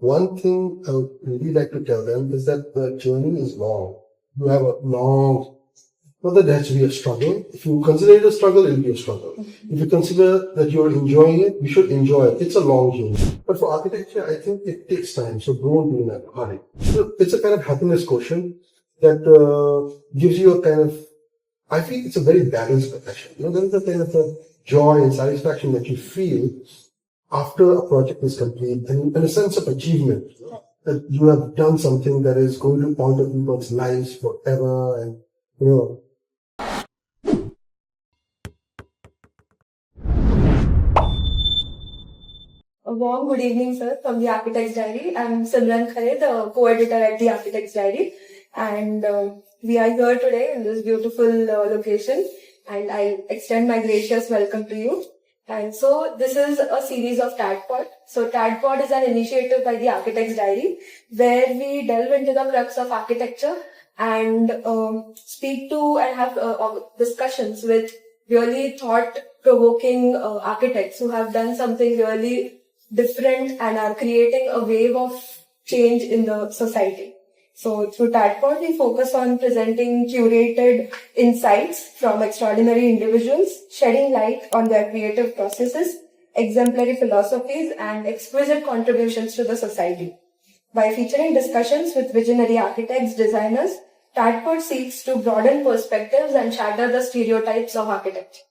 one thing I would really like to tell them is that the journey is long. You have a long, not that there has to be a struggle. If you consider it a struggle, it will be a struggle. If you consider that you're enjoying it, you should enjoy it. It's a long journey. But for architecture, I think it takes time. So don't be in a hurry. So it's a kind of happiness quotient that gives you a kind of, I feel it's a very balanced profession. There is a kind of a joy and satisfaction that you feel after a project is complete, and a sense of achievement, that you have done something that is going to alter people's lives forever, and A warm good evening, sir, from the Architects Diary. I'm Simran Khare, the co-editor at the Architects Diary, and we are here today in this beautiful location, and I extend my gracious welcome to you. And so this is a series of TADPod. So TADPod is an initiative by the Architects Diary where we delve into the crux of architecture and speak to and have discussions with really thought-provoking architects who have done something really different and are creating a wave of change in the society. So through TADPod, we focus on presenting curated insights from extraordinary individuals, shedding light on their creative processes, exemplary philosophies, and exquisite contributions to the society. By featuring discussions with visionary architects, designers, TADPod seeks to broaden perspectives and shatter the stereotypes of architecture.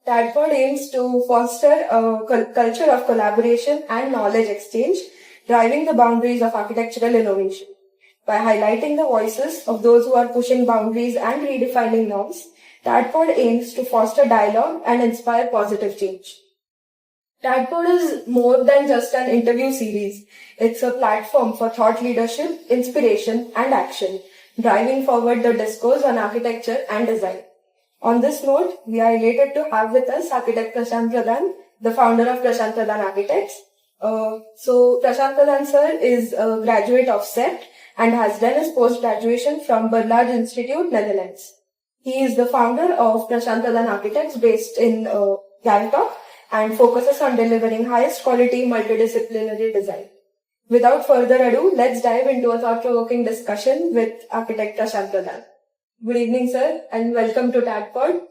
TADPod aims to foster a culture of collaboration and knowledge exchange, driving the boundaries of architectural innovation. By highlighting the voices of those who are pushing boundaries and redefining norms, TADPod aims to foster dialogue and inspire positive change. TADPod is more than just an interview series. It's a platform for thought leadership, inspiration, and action, driving forward the discourse on architecture and design. On this note, we are elated to have with us architect Prashant Pradhan, the founder of Prashant Pradhan Architects. So Prashant Pradhan sir is a graduate of CEPT and has done his post-graduation from Berlage Institute, Netherlands. He is the founder of Prashant Pradhan Architects based in Gangtok and focuses on delivering highest quality multidisciplinary design. Without further ado, let's dive into a thought-provoking discussion with architect Prashant Pradhan. Good evening, sir, and welcome to TADPod.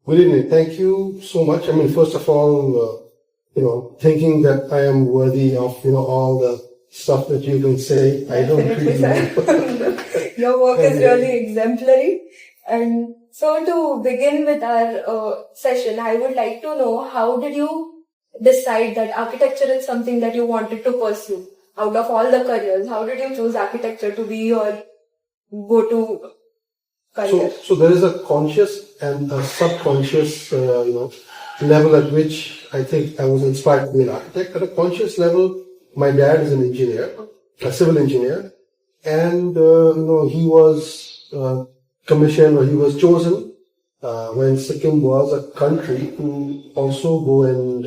Good evening. Thank you so much. First of all, thinking that I am worthy of, all the stuff that you can say. I don't really know. Your work is really exemplary. And so to begin with our session, I would like to know, how did you decide that architecture is something that you wanted to pursue? Out of all the careers, how did you choose architecture to be your go-to career? So there is a conscious and a subconscious, level at which I think I was inspired to be an architect. At a conscious level, my dad is an engineer, a civil engineer, and he was commissioned, or he was chosen when Sikkim was a country to also go and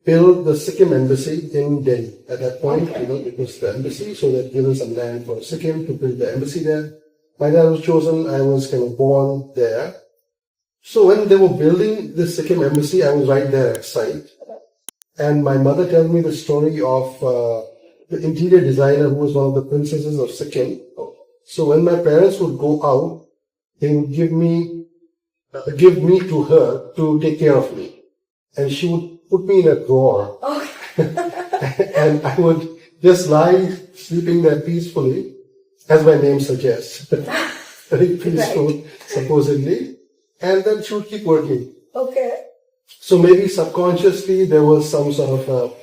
build the Sikkim embassy in Delhi. At that point, it was the embassy, so they'd given some land for Sikkim to build the embassy there. My dad was chosen. I was kind of born there. So when they were building the Sikkim embassy, I was right there at site. And my mother tells me the story of the interior designer who was one of the princesses of Sikkim. So when my parents would go out, they would give me to her to take care of me. And she would put me in a drawer. Oh. And I would just lie sleeping there peacefully, as my name suggests. Very peaceful, right, supposedly. And then she would keep working. Okay. So maybe subconsciously there was some sort of,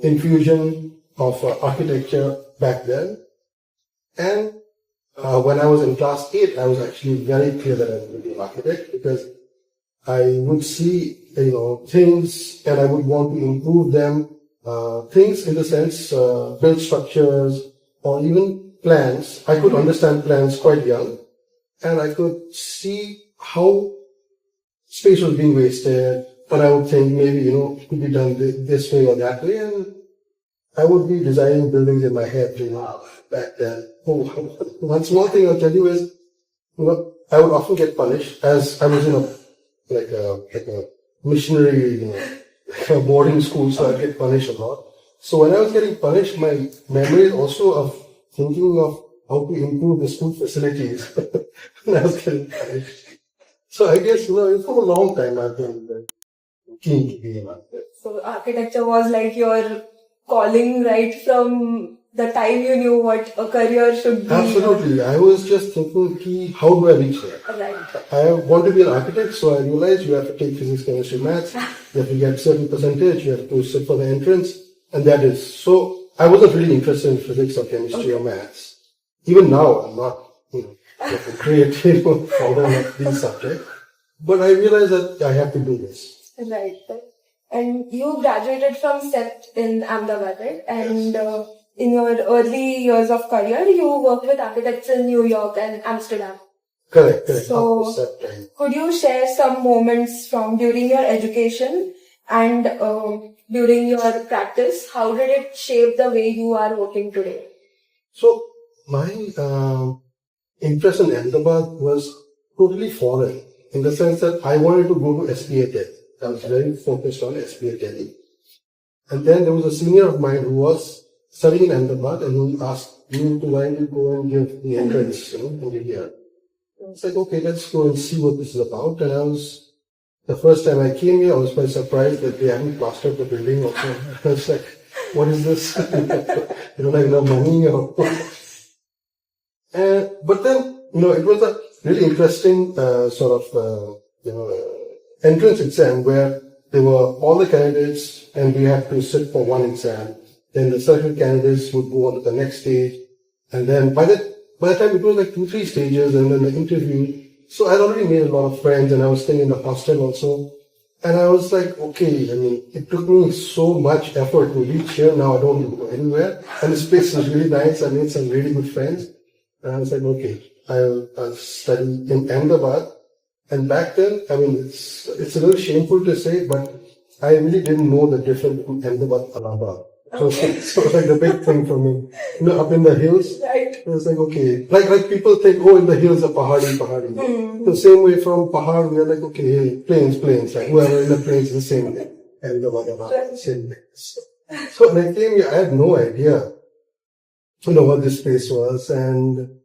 infusion of architecture back then. And when I was in class 8, I was actually very clear that I was going to be an architect, because I would see, things, and I would want to improve them. Things in the sense, build structures or even plans. I could understand plans quite young, and I could see how space was being wasted. But I would think maybe, it could be done this way or that way, and I would be designing buildings in my head, back then. One small thing I'll tell you is, I would often get punished, as I was in a missionary, a boarding school, so I get punished a lot. So when I was getting punished, my memory is also of thinking of how to improve the school facilities when I was getting punished. So I guess, it's for a long time I've been keen to be an architect. So architecture was like your calling right from the time you knew what a career should be. Absolutely. I was just thinking, how do I reach there? Right. I want to be an architect, so I realized you have to take physics, chemistry, maths. You have to get a certain percentage. You have to sit for the entrance. And that is. So I wasn't really interested in physics or chemistry or maths. Even now, I'm not, creative or founder of these subjects. But I realized that I have to do this. Right. And you graduated from CEPT in Ahmedabad, right? And in your early years of career, you worked with architects in New York and Amsterdam. Correct. So, could you share some moments from during your education and during your practice? How did it shape the way you are working today? So, my interest in Ahmedabad was totally foreign, in the sense that I wanted to go to SPA. I was very focused on SPA Delhi. And then there was a senior of mine who was studying in Ahmedabad, and he asked me to why don't you go and give the entrance over here. I was like, okay, let's go and see what this is about. And the first time I came here, I was quite surprised that they hadn't plastered the building also. I was like, what is this? You don't have enough money or but then, it was a really interesting entrance exam where there were all the candidates and we had to sit for one exam. Then the selected candidates would go on to the next stage. And then by the time it was like 2-3 stages and then the interview. So I'd already made a lot of friends and I was staying in the hostel also. And I was like, okay, it took me so much effort to reach here. Now I don't need to go anywhere. And this place is really nice. I made some really good friends. And I was like, okay, I'll study in Ahmedabad. And back then, it's a little shameful to say, but I really didn't know the difference between Ahmedabad and Allahabad. So it was like the big thing for me. Up in the hills. Right. It was like, okay. Like people think, in the hills are pahadi. The same way from Pahad, we are like, okay, hey, plains. Like whoever in the plains is the same thing. Ahmedabad, same thing. So when I came here, I had no idea, what this place was. And,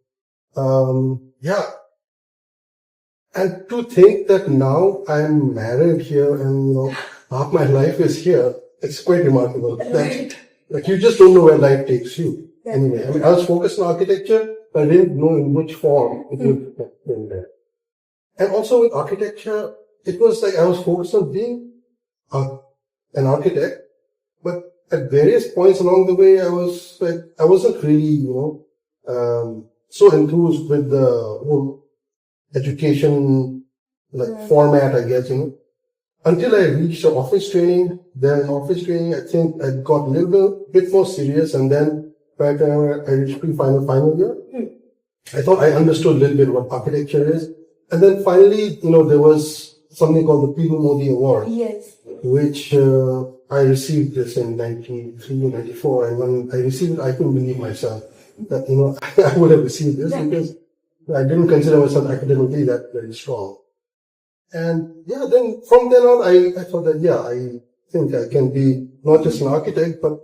And to think that now I'm married here and, half my life is here, it's quite remarkable. Right. Like you just don't know where life takes you. Anyway, I was focused on architecture, but I didn't know in which form it would be there. And also with architecture, it was like I was focused on being an architect, but at various points along the way, I wasn't really, so enthused with the whole education, format, I guess, Until I reached the office training. Then office training, I think I got a little bit more serious. And then by the time I reached final year, I thought I understood a little bit what architecture is. And then finally, there was something called the P.U. Modi Award. Yes. Which I received this in 93 or 94. And when I received it, I couldn't believe myself that, I would have received this because I didn't consider myself academically that very strong. And then from then on, I thought that, I think I can be not just an architect, but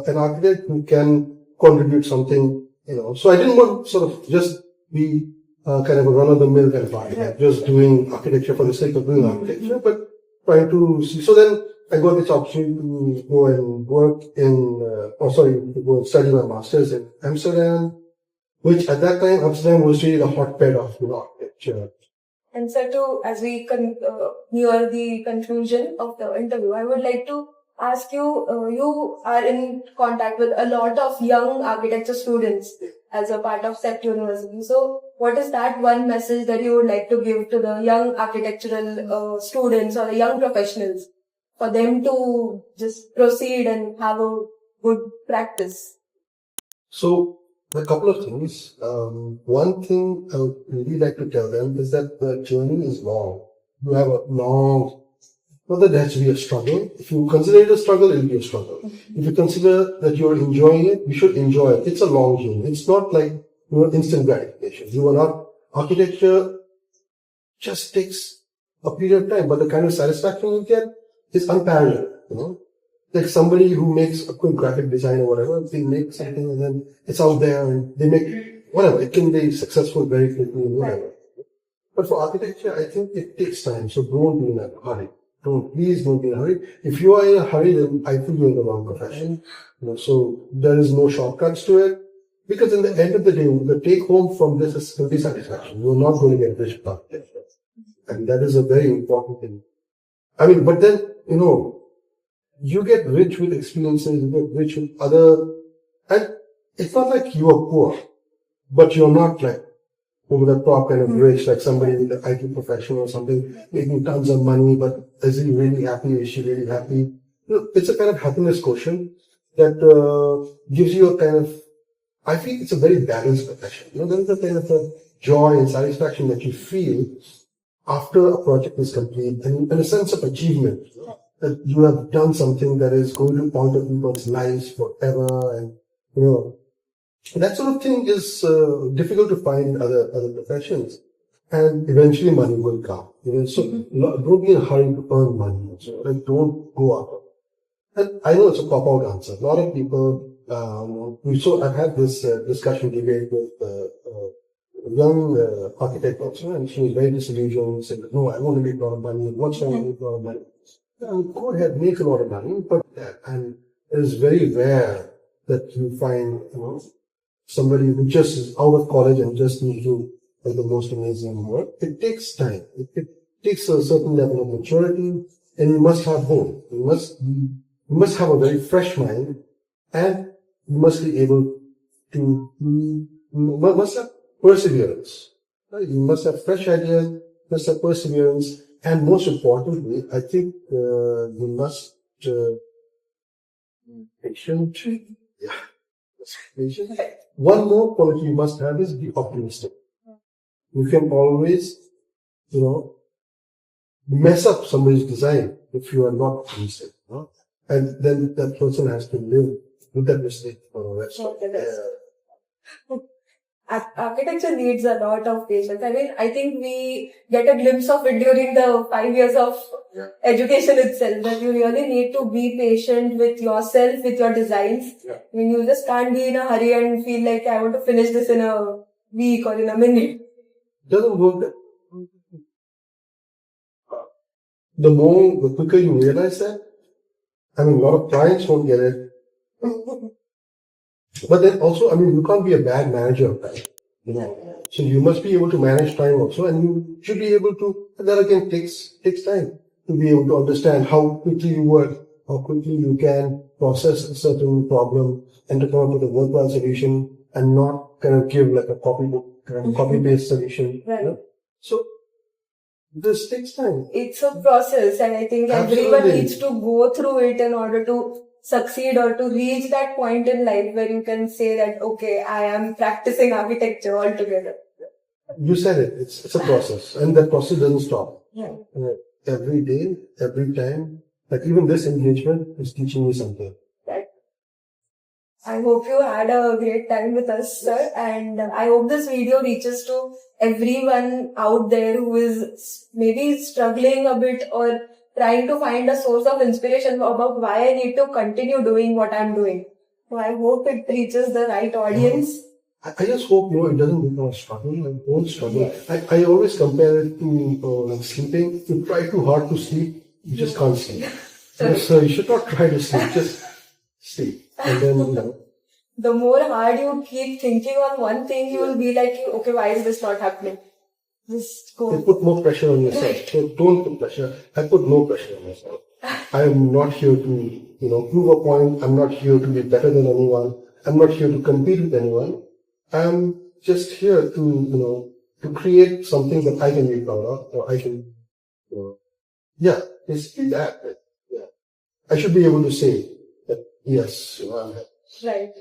an architect who can contribute something, So I didn't want to sort of just be kind of a run-of-the-mill kind of architect, just doing architecture for the sake of doing architecture, but trying to see. So then I got this opportunity to go and work to go and study my master's in Amsterdam, which at that time, Amsterdam was really the hotbed of architecture. And so as we near the conclusion of the interview, I would like to ask you, you are in contact with a lot of young architecture students as a part of CEPT University. So what is that one message that you would like to give to the young architectural students or the young professionals for them to just proceed and have a good practice? So, a couple of things. One thing I would really like to tell them is that the journey is long. You have a long, not that there has to be a struggle. If you consider it a struggle, it will be a struggle. If you consider that you're enjoying it, you should enjoy it. It's a long journey. It's not like, instant gratification. Architecture just takes a period of time, but the kind of satisfaction you get is unparalleled. Like somebody who makes a quick graphic design or whatever, they make something and then it's out there and they make whatever. It can be successful very quickly and whatever. But for architecture, I think it takes time. So don't be in a hurry. Please don't be in a hurry. If you are in a hurry, then I feel you're in the wrong profession. So there is no shortcuts to it. Because in the end of the day, the take home from this is complete satisfaction. You're not going to get rich with architecture. And that is a very important thing. I mean, but then, you get rich with experiences, you get rich with and it's not like you are poor, but you're not like over the top kind of rich, like somebody with an IT profession or something, making tons of money, but is he really happy? Is she really happy? It's a kind of happiness quotient that gives you a kind of, I feel it's a very balanced profession. There is a kind of a joy and satisfaction that you feel after a project is complete and a sense of achievement. That you have done something that is going to alter people's lives forever, and that sort of thing is difficult to find in other professions. And eventually, money will come. So don't be in a hurry to earn money. So don't go up. And I know it's a cop-out answer. A lot of people. I've had this discussion debate with a young architect also, and she was very disillusioned. Said, "No, I want to make a lot of money. What's wrong with a lot of money?" Go ahead, make a lot of money, but and it is very rare that you find somebody who just is out of college and just needs to do the most amazing work. It takes time. It takes a certain level of maturity, and you must have hope. You must have a very fresh mind, and you must be able to must have perseverance. You must have fresh ideas, must have perseverance. And most importantly, I think you must patient. Yeah, patient. One more quality you must have is be optimistic. You can always, mess up somebody's design if you are not optimistic. And then that person has to live with that mistake for the rest of their life. Architecture needs a lot of patience. I mean, I think we get a glimpse of it during the 5 years of education itself, that you really need to be patient with yourself, with your designs. I mean, you just can't be in a hurry and feel like I want to finish this in a week or in a minute. Doesn't work that. The quicker you realize that, I mean, a lot of clients don't get it. But then also, I mean, you can't be a bad manager of time. So you must be able to manage time also, and you should be able to, and that again takes time to be able to understand how quickly you work, how quickly you can process a certain problem and to come up with a worthwhile solution and not kind of give like a copy-paste solution. Right. So this takes time. It's a process, and I think everyone needs to go through it in order to succeed or to reach that point in life where you can say that, okay, I am practicing architecture altogether. You said it. It's a process, and that process doesn't stop. Yeah. Every day, every time, like even this engagement is teaching me something. Right. I hope you had a great time with us, sir, and I hope this video reaches to everyone out there who is maybe struggling a bit or trying to find a source of inspiration about why I need to continue doing what I'm doing. So I hope it reaches the right audience. I just hope, it doesn't become a struggle. Like, don't struggle. Yes. I always compare it to like sleeping. You try too hard to sleep, you just can't sleep. So you should not try to sleep, just sleep. And then, The more hard you keep thinking on one thing, you will be like, okay, why is this not happening? Just go. You put more pressure on yourself. So don't put pressure. I put no pressure on myself. I am not here to, prove a point. I'm not here to be better than anyone. I'm not here to compete with anyone. I'm just here to create something that I can be proud of, or I can, basically that. Yeah. I should be able to say that, yes, I'm happy. Right.